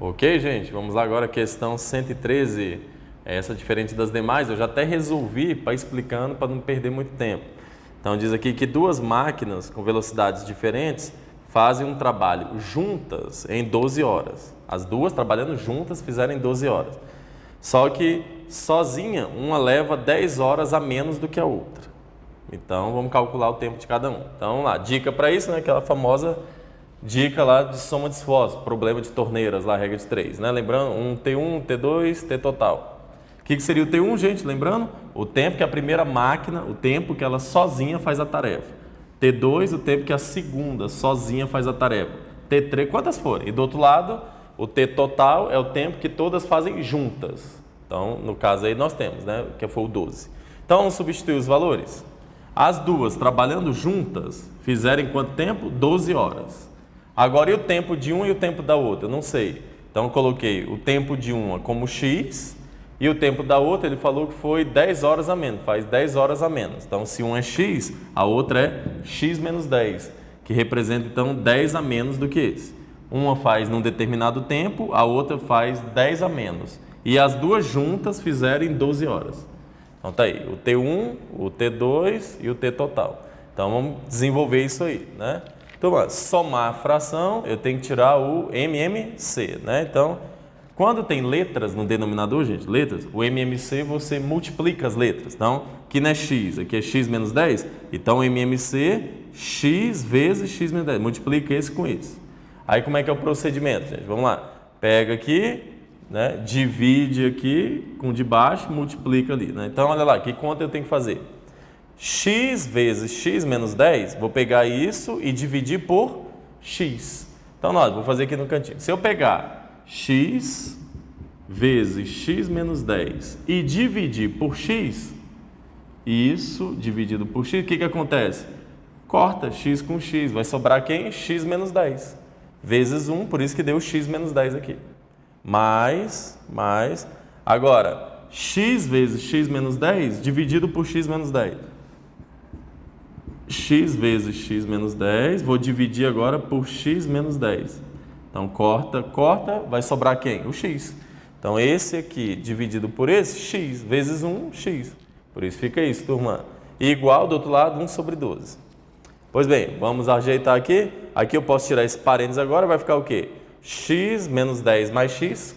Ok, gente? Vamos lá agora, questão 113. Essa diferente das demais, eu já até resolvi para explicando para não perder muito tempo. Então diz aqui que duas máquinas com velocidades diferentes fazem um trabalho juntas em 12 horas. As duas trabalhando juntas fizeram em 12 horas. Só que sozinha, uma leva 10 horas a menos do que a outra. Então vamos calcular o tempo de cada um. Então vamos lá, dica para isso, né? Aquela famosa dica lá de soma de esforço, problema de torneiras, lá, regra de 3, né? Lembrando, um T1, T2, T total. O que seria o T1, gente? Lembrando, o tempo que a primeira máquina, o tempo que ela sozinha faz a tarefa. T2, o tempo que a segunda sozinha faz a tarefa. T3, quantas forem? E do outro lado, o T total é o tempo que todas fazem juntas. Então, no caso aí nós temos, né? Que foi o 12. Então, vamos substituir os valores. As duas trabalhando juntas fizeram em quanto tempo? 12 horas. Agora, e o tempo de uma e o tempo da outra? Eu não sei. Então, eu coloquei o tempo de uma como X e o tempo da outra, ele falou que foi 10 horas a menos, faz 10 horas a menos. Então, se um é X, a outra é X menos 10, que representa, então, 10 a menos do que esse. Uma faz num determinado tempo, a outra faz 10 a menos. E as duas juntas fizeram em 12 horas. Então, tá aí, o T1, o T2 e o T total. Então, vamos desenvolver isso aí, né? Então, somar a fração, eu tenho que tirar o MMC, né? Então, quando tem letras no denominador, gente, letras, o MMC você multiplica as letras. Então, aqui não é X, aqui é X menos 10. Então, MMC, X vezes X menos 10. Multiplica esse com isso. Aí, como é que é o procedimento, gente? Vamos lá. Pega aqui, né? Divide aqui com de baixo, multiplica ali, né? Então, olha lá, que conta eu tenho que fazer? X vezes X menos 10, vou pegar isso e dividir por X. Então, vou fazer aqui no cantinho. Se eu pegar X vezes X menos 10 e dividir por X, isso dividido por X, o que acontece? Corta X com X, vai sobrar quem? X menos 10, vezes 1, por isso que deu X menos 10 aqui. Mais, agora, X vezes X menos 10 dividido por X menos 10. X vezes X menos 10, vou dividir agora por X menos 10. Então, corta, vai sobrar quem? O X. Então, esse aqui dividido por esse, X, vezes 1, X. Por isso fica isso, turma. E igual, do outro lado, 1 sobre 12. Pois bem, vamos ajeitar aqui. Aqui eu posso tirar esse parênteses agora, vai ficar o quê? X menos 10 mais X.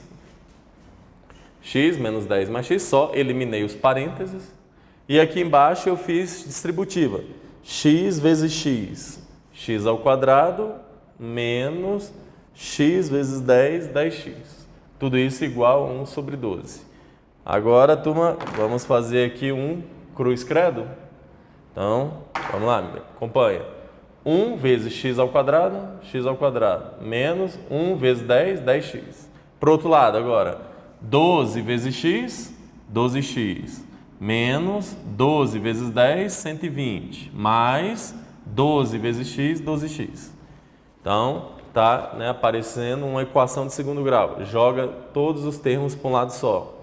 X menos 10 mais X, só eliminei os parênteses. E aqui embaixo eu fiz distributiva. X vezes X. X ao quadrado menos X vezes 10, 10x. Tudo isso igual a 1 sobre 12. Agora, turma, vamos fazer aqui um cruz credo. Então, vamos lá, acompanha. 1 vezes x ao quadrado, menos 1 vezes 10, 10x. Para o outro lado agora, 12 vezes x, 12x. Menos 12 vezes 10, 120. Mais 12 vezes x, 12x. Então, está, né, aparecendo uma equação de segundo grau. Joga todos os termos para um lado só.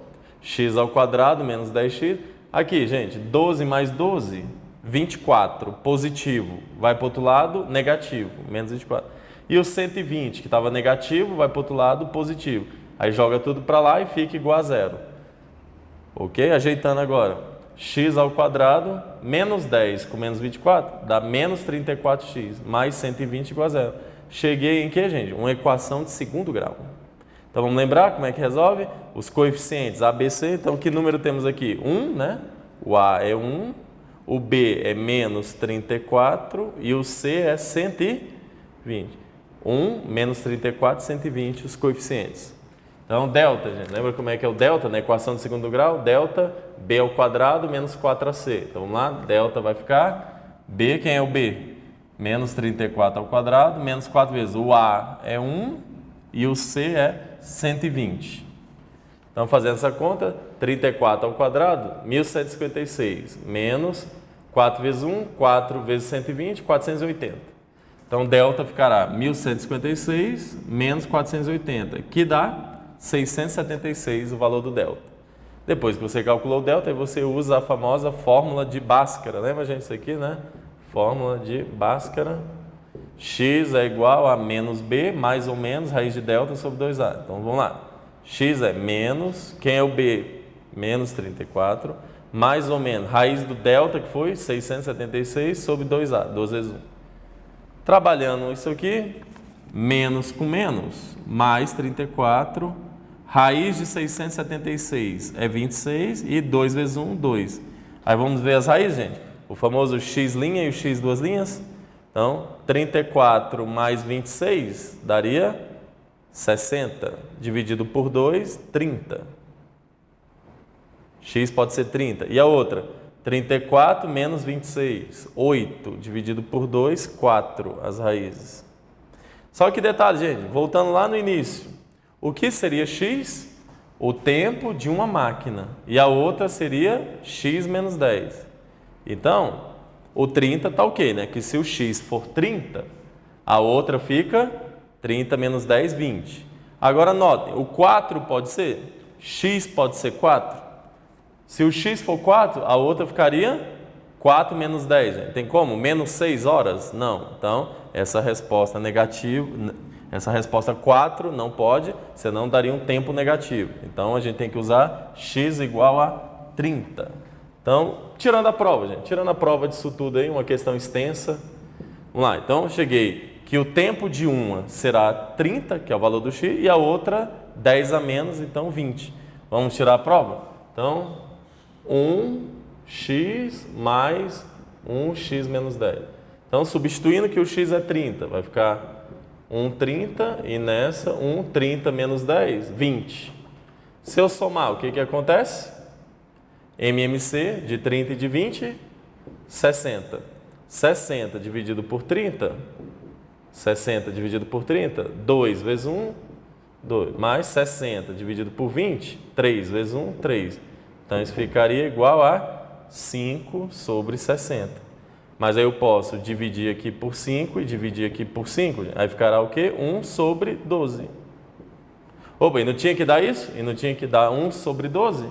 X ao quadrado menos 10x. Aqui, gente, 12 mais 12, 24, positivo. Vai para o outro lado, negativo, menos 24. E o 120, que estava negativo, vai para o outro lado, positivo. Aí joga tudo para lá e fica igual a zero. Ok? Ajeitando agora. X ao quadrado menos 10 com menos 24 dá menos 34x, mais 120 igual a zero. Cheguei em que, gente? Uma equação de segundo grau. Então, vamos lembrar como é que resolve? Os coeficientes A, B, C. Então, que número temos aqui? 1, né? O A é 1, o B é menos 34 e o C é 120. 1, menos 34, 120, os coeficientes. Então, delta, gente. Lembra como é que é o delta na equação de segundo grau? Delta, B ao quadrado menos 4AC. Então, vamos lá. Delta vai ficar B, quem é o B? Menos 34 ao quadrado, menos 4 vezes. O A é 1 e o C é 120. Então, fazendo essa conta, 34 ao quadrado, 1.156, menos 4 vezes 1, 4 vezes 120, 480. Então, delta ficará 1.156 menos 480, que dá 676 o valor do delta. Depois que você calculou o delta, aí você usa a famosa fórmula de Bhaskara. Lembra, gente, isso aqui, né? Fórmula de Bhaskara. x é igual a menos b, mais ou menos, raiz de delta sobre 2a. Então, vamos lá. X é menos, quem é o b? Menos 34, mais ou menos, raiz do delta, que foi 676, sobre 2a, 2 vezes 1. Trabalhando isso aqui, menos com menos, mais 34, raiz de 676 é 26, e 2 vezes 1, 2. Aí vamos ver as raízes, gente. O famoso x' e o x duas linhas. Então, 34 mais 26 daria 60, dividido por 2, 30. X pode ser 30. E a outra? 34 menos 26, 8, dividido por 2, 4, as raízes. Só que detalhe, gente, voltando lá no início. O que seria x? O tempo de uma máquina. E a outra seria x menos 10. Então, o 30 está ok, né? Que se o x for 30, a outra fica 30 menos 10, 20. Agora, notem, o 4 pode ser? X pode ser 4? Se o x for 4, a outra ficaria 4 menos 10. Gente. Tem como? Menos 6 horas? Não. Então, essa resposta negativa, essa resposta 4 não pode, senão daria um tempo negativo. Então, a gente tem que usar x igual a 30. Então, tirando a prova, gente. Tirando a prova disso tudo aí, uma questão extensa. Vamos lá. Então, eu cheguei que o tempo de uma será 30, que é o valor do x, e a outra 10 a menos, então 20. Vamos tirar a prova? Então, 1x mais 1x menos 10. Então, substituindo que o x é 30, vai ficar 1,30 e nessa 1,30 menos 10, 20. Se eu somar, o que acontece? MMC de 30 e de 20, 60. 60 dividido por 30, 60 dividido por 30, 2 vezes 1, 2. Mais 60 dividido por 20, 3 vezes 1, 3. Então, isso ficaria igual a 5 sobre 60. Mas aí eu posso dividir aqui por 5 e dividir aqui por 5. Aí ficará o quê? 1 sobre 12. Opa, e não tinha que dar isso? E não tinha que dar 1 sobre 12?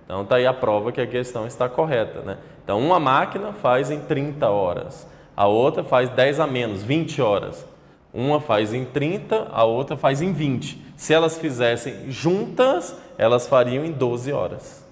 Então, está aí a prova que a questão está correta, né? Então, uma máquina faz em 30 horas. A outra faz 10 a menos, 20 horas. Uma faz em 30, a outra faz em 20. Se elas fizessem juntas, elas fariam em 12 horas.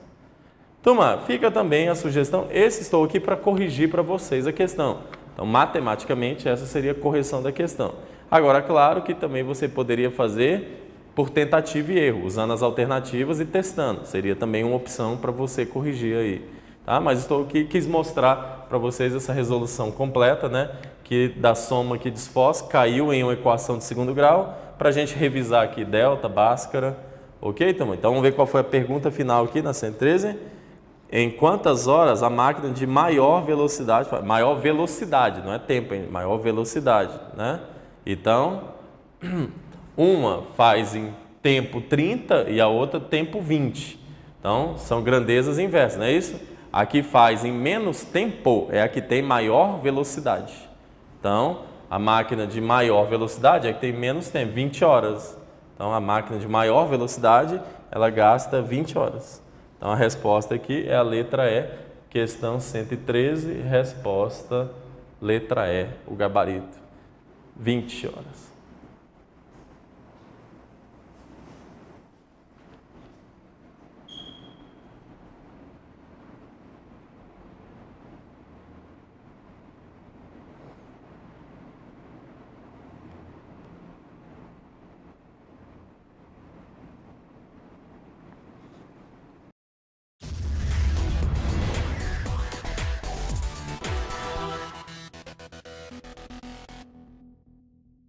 Turma, fica também a sugestão, estou aqui para corrigir para vocês a questão. Então, matematicamente, essa seria a correção da questão. Agora, claro que também você poderia fazer por tentativa e erro, usando as alternativas e testando. Seria também uma opção para você corrigir aí. Tá? Mas estou aqui, quis mostrar para vocês essa resolução completa, né? Que da soma aqui de Foss caiu em uma equação de segundo grau, para a gente revisar aqui delta, Bhaskara. Ok, turma? Então, vamos ver qual foi a pergunta final aqui na 113. Em quantas horas a máquina de maior velocidade, não é tempo, hein? Maior velocidade, né? Então, uma faz em tempo 30 e a outra tempo 20. Então, são grandezas inversas, não é isso? A que faz em menos tempo é a que tem maior velocidade. Então, a máquina de maior velocidade é a que tem menos tempo, 20 horas. Então, a máquina de maior velocidade, ela gasta 20 horas. Então, a resposta aqui é a letra E, questão 113, resposta letra E, o gabarito, 20 horas.